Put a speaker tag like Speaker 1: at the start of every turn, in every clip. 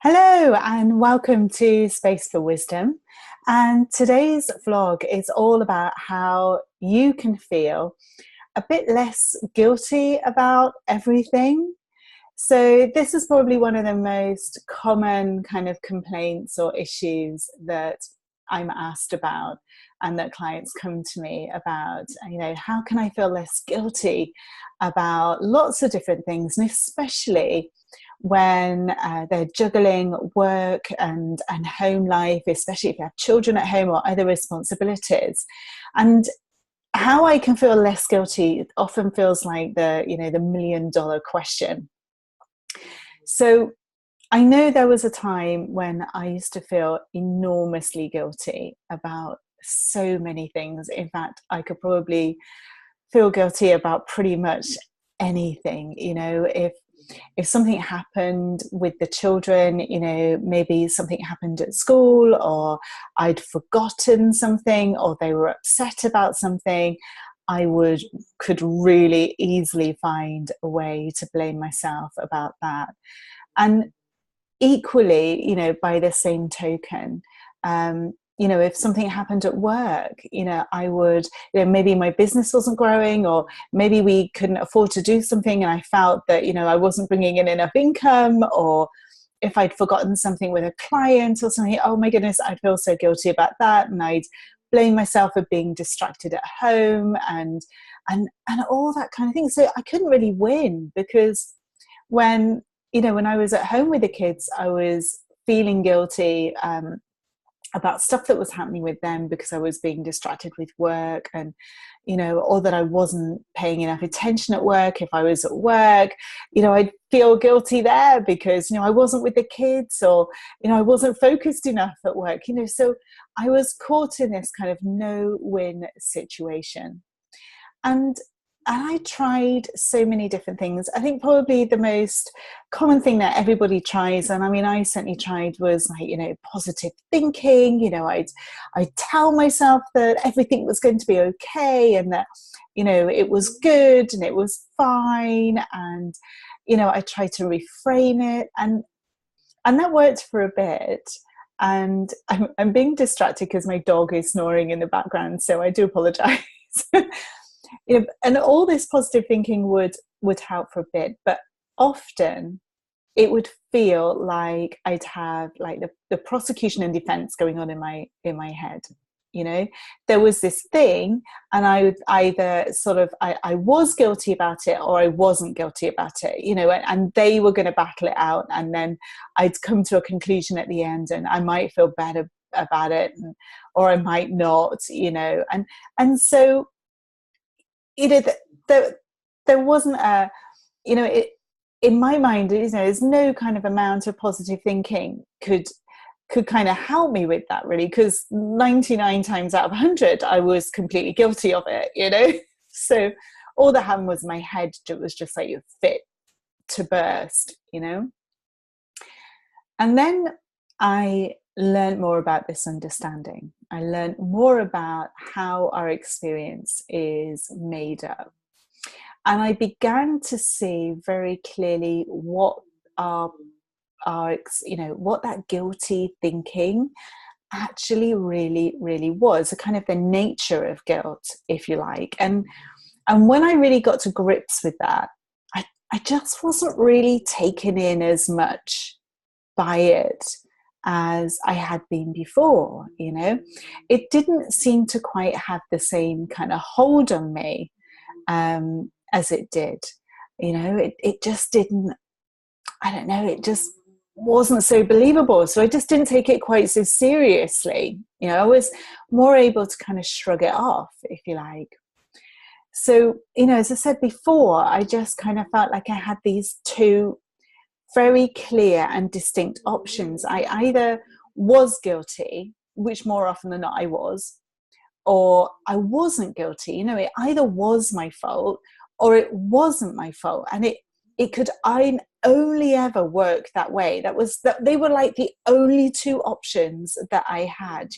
Speaker 1: Hello and welcome to Space for Wisdom. And today's vlog is all about how you can feel a bit less guilty about everything. So this is probably one of the most common kind of complaints or issues that I'm asked about and that clients come to me about, how can I feel less guilty about lots of different things, and especially when they're juggling work and home life, especially if you have children at home or other responsibilities. And how I can feel less guilty often feels like the $1 million question. So I know there was a time when I used to feel enormously guilty about so many things. In fact, I could probably feel guilty about pretty much anything. If something happened with the children, maybe something happened at school, or I'd forgotten something, or they were upset about something, could really easily find a way to blame myself about that. And equally, by the same token, if something happened at work, I would, maybe my business wasn't growing, or maybe we couldn't afford to do something and I felt that, I wasn't bringing in enough income, or if I'd forgotten something with a client or something, oh my goodness, I'd feel so guilty about that. And I'd blame myself for being distracted at home and all that kind of thing. So I couldn't really win, because when I was at home with the kids, I was feeling guilty about stuff that was happening with them because I was being distracted with work, and or that I wasn't paying enough attention at work. If I was at work, I'd feel guilty there because I wasn't with the kids, or I wasn't focused enough at work. So I was caught in this kind of no-win situation. And I tried so many different things. I think probably the most common thing that everybody tries, and I mean, I certainly tried, was positive thinking. I'd tell myself that everything was going to be okay, and that, it was good and it was fine. And, I tried to reframe it, and that worked for a bit. And I'm being distracted because my dog is snoring in the background, so I do apologize. And all this positive thinking would help for a bit, but often it would feel like I'd have like the prosecution and defense going on in my head. There was this thing, and I would either I was guilty about it, or I wasn't guilty about it, and they were going to battle it out, and then I'd come to a conclusion at the end, and I might feel better about it, or I might not, and so there wasn't in my mind, there's no kind of amount of positive thinking could kind of help me with that, really, because 99 times out of 100 I was completely guilty of it. So all that happened was my head was just like fit to burst. And then I learned more about this understanding. I learned more about how our experience is made up. And I began to see very clearly what what that guilty thinking actually really, really was, a kind of the nature of guilt, if you like. And when I really got to grips with that, I just wasn't really taken in as much by it as I had been before. It didn't seem to quite have the same kind of hold on me as it did. It just didn't, I don't know, it just wasn't so believable. So I just didn't take it quite so seriously. I was more able to kind of shrug it off, if you like. So, as I said before, I just kind of felt like I had these two very clear and distinct options. I either was guilty, which more often than not I was, or I wasn't guilty. It either was my fault or it wasn't my fault. And it could only ever work that way. They were like the only two options that I had,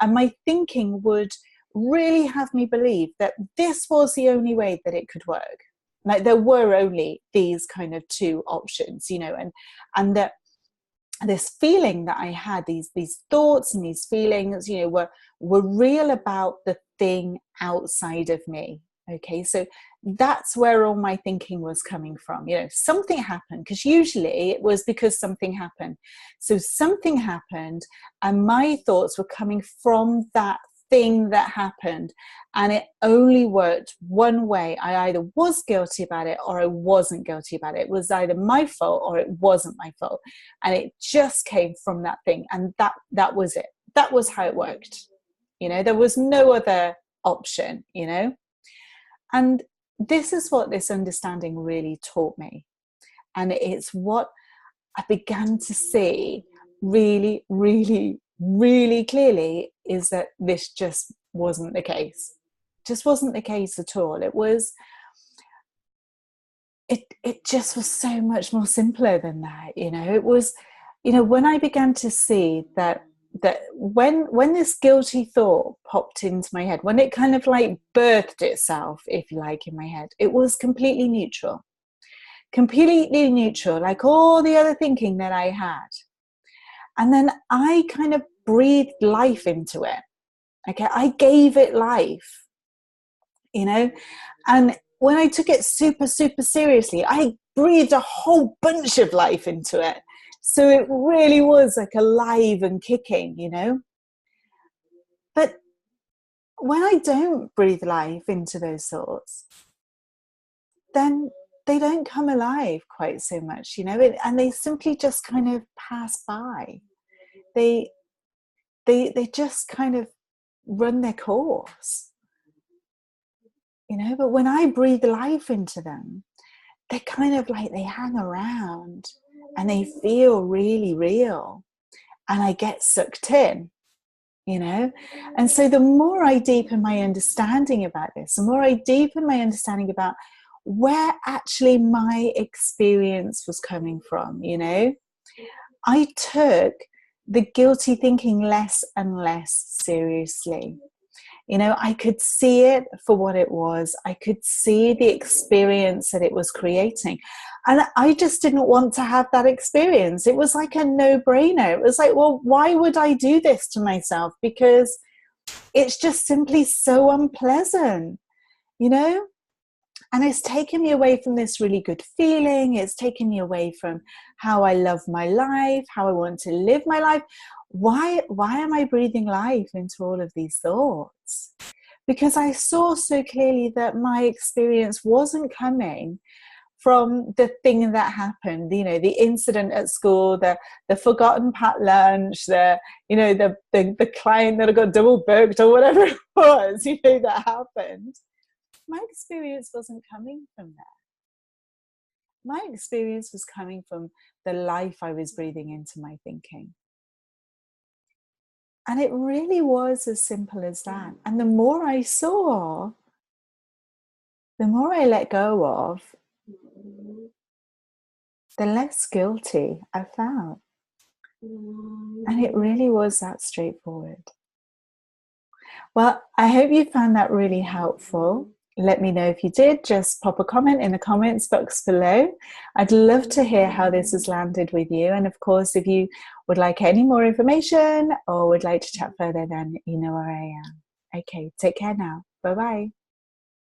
Speaker 1: and my thinking would really have me believe that this was the only way that it could work. Like there were only these kind of two options, and that this feeling that I had, these thoughts and these feelings, you know, were real about the thing outside of me. Okay, so that's where all my thinking was coming from. You know, something happened, because usually it was because something happened. So something happened, and my thoughts were coming from that thing that happened, and it only worked one way. I either was guilty about it or I wasn't guilty about it. It was either my fault or it wasn't my fault, and it just came from that thing, and that was it. That was how it worked. You know, there was no other option, you know. And this is what this understanding really taught me, and it's what I began to see really, really, really clearly, is that this just wasn't the case. Just wasn't the case at all. It just was so much more simpler than that. You know, it was, you know, when I began to see that when this guilty thought popped into my head, when it kind of like birthed itself, if you like, in my head, it was completely neutral, like all the other thinking that I had. And then I kind of breathed life into it. Okay, I gave it life, you know. And when I took it super, super seriously, I breathed a whole bunch of life into it. So it really was like alive and kicking, you know. But when I don't breathe life into those thoughts, then they don't come alive quite so much, you know, and they simply just kind of pass by. They just kind of run their course, you know. But when I breathe life into them, they're kind of like, they hang around and they feel really real, and I get sucked in, you know. And so the more I deepen my understanding about this, the more I deepen my understanding about where actually my experience was coming from, you know, I took the guilty thinking less and less seriously. You know, I could see it for what it was. I could see the experience that it was creating. And I just didn't want to have that experience. It was like a no-brainer. It was like, well, why would I do this to myself? Because it's just simply so unpleasant, you know? And it's taken me away from this really good feeling. It's taken me away from how I love my life, how I want to live my life. Why am I breathing life into all of these thoughts? Because I saw so clearly that my experience wasn't coming from the thing that happened, you know, the incident at school, the forgotten packed lunch, you know, the client that got double booked or whatever it was, you know, that happened. My experience wasn't coming from there. My experience was coming from the life I was breathing into my thinking. And it really was as simple as that. And the more I saw, the more I let go of, the less guilty I felt. And it really was that straightforward. Well, I hope you found that really helpful. Let me know if you did. Just pop a comment in the comments box below. I'd love to hear how this has landed with you. And of course, if you would like any more information or would like to chat further, then you know where I am. Okay, take care now. Bye-bye.